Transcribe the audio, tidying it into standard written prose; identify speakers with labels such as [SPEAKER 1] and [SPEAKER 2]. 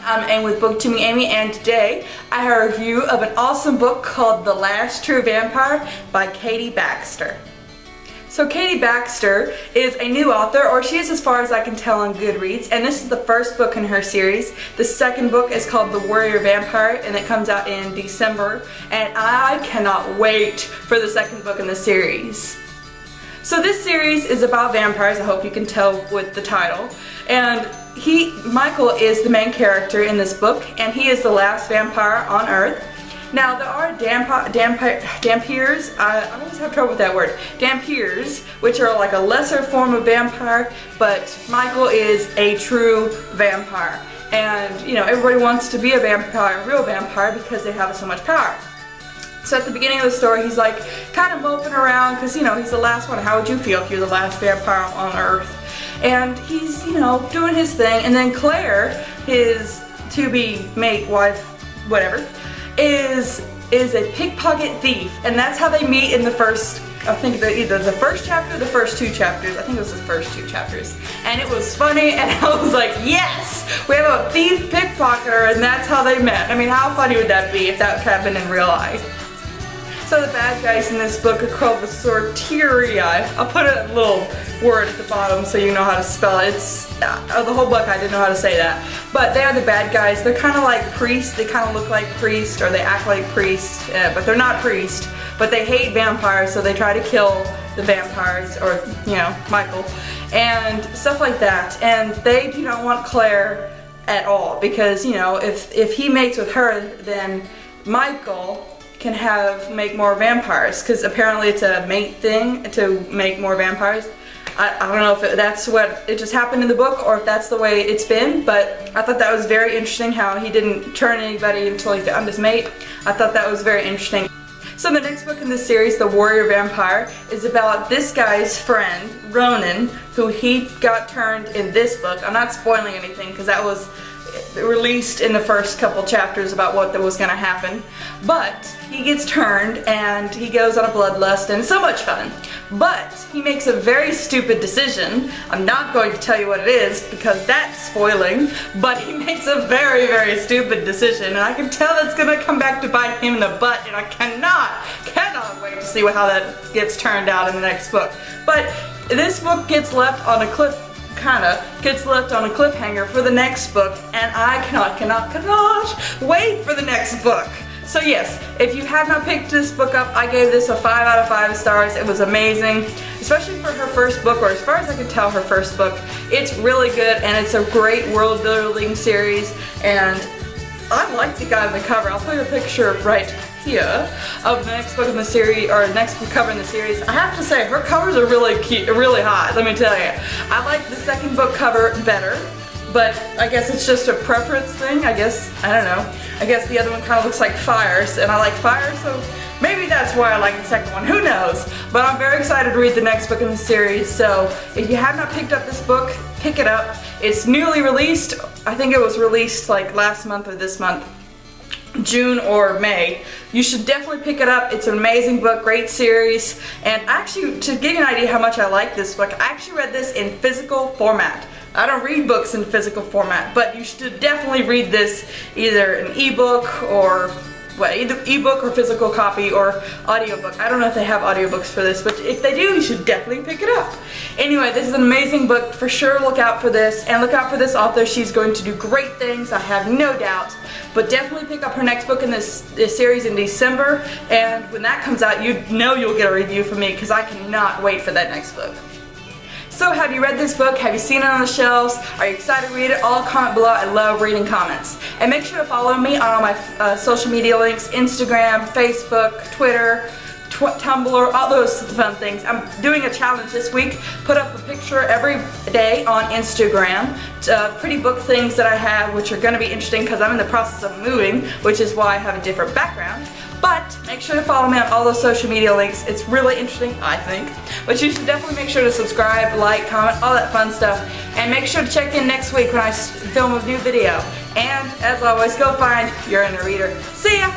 [SPEAKER 1] I'm Amy with Booktubing Amy, and today I have a review of an awesome book called The Last True Vampire by Baxter. So Baxter is a new author, or she is as far as I can tell on Goodreads, and this is the first book in her series. The second book is called The Warrior Vampire, and it comes out in December, and I cannot wait for the second book in the series. So this series is about vampires, I hope you can tell with the title, and Michael is the main character in this book, and he is the last vampire on Earth. Now there are dampiers, I always have trouble with that word, dampiers, which are like a lesser form of vampire, but Michael is a true vampire. And you know, everybody wants to be a vampire, a real vampire, because they have so much power. So at the beginning of the story, he's like kind of moping around because, you know, he's the last one. How would you feel if you're the last vampire on Earth? And he's, you know, doing his thing, and then Claire, his to-be mate, wife, whatever, is a pickpocket thief, and that's how they meet in the first, I think either the first chapter or the first two chapters. I think it was the first two chapters. And it was funny, and I was like, yes! We have a thief pickpocketer, and that's how they met. I mean, how funny would that be if that happened in real life? So the bad guys in this book are called the Sorcerii. I'll put a little word at the bottom so you know how to spell it. It's the whole book I didn't know how to say that. But they are the bad guys. They're kind of like priests. They kind of look like priests, or they act like priests, but they're not priests. But they hate vampires, so they try to kill the vampires, or, you know, Michael, and stuff like that. And they do not want Claire at all, because, you know, if he mates with her, then Michael can make more vampires, because apparently it's a mate thing to make more vampires. I don't know if that's what it just happened in the book, or if that's the way it's been, but I thought that was very interesting how he didn't turn anybody until he found his mate. I thought that was very interesting. So the next book in this series, The Warrior Vampire, is about this guy's friend, Ronan, who he got turned in this book. I'm not spoiling anything because that was released in the first couple chapters about what was going to happen. But he gets turned and he goes on a bloodlust, and it's so much fun. But he makes a very stupid decision. I'm not going to tell you what it is because that's spoiling, but he makes a very, very stupid decision, and I can tell that's going to come back to bite him in the butt, and I cannot wait to see how that gets turned out in the next book. But this book gets left on a cliffhanger for the next book, and I cannot wait for the next book. So yes, if you have not picked this book up, I gave this a 5 out of 5 stars. It was amazing, especially for her first book, or as far as I can tell, her first book. It's really good, and it's a great world building series, and I like the guy on the cover. I'll put a picture right here of the next book in the series, or next cover in the series. I have to say, her covers are really cute, really hot, let me tell you. I like the second book cover better, but I guess it's just a preference thing, I guess. I don't know. I guess the other one kind of looks like fires, and I like fire, so maybe that's why I like the second one. Who knows? But I'm very excited to read the next book in the series, so if you have not picked up this book, pick it up. It's newly released. I think it was released like last month or this month, June or May. You should definitely pick it up. It's an amazing book, great series, and actually, to give you an idea how much I like this book, I actually read this in physical format. I don't read books in physical format, but you should definitely read this either an ebook or either ebook or physical copy or audiobook. I don't know if they have audiobooks for this, but if they do, you should definitely pick it up. Anyway, this is an amazing book. For sure, look out for this, and look out for this author. She's going to do great things, I have no doubt. But definitely pick up her next book in this series in December, and when that comes out, you know you'll get a review from me, because I cannot wait for that next book. So have you read this book? Have you seen it on the shelves? Are you excited to read it? All comment below. I love reading comments. And make sure to follow me on all my social media links, Instagram, Facebook, Twitter, Tumblr, all those fun things. I'm doing a challenge this week. Put up a picture every day on Instagram. Pretty book things that I have, which are going to be interesting because I'm in the process of moving, which is why I have a different background. But make sure to follow me on all those social media links. It's really interesting, I think. But you should definitely make sure to subscribe, like, comment, all that fun stuff. And make sure to check in next week when I film a new video. And as always, go find your inner reader. See ya!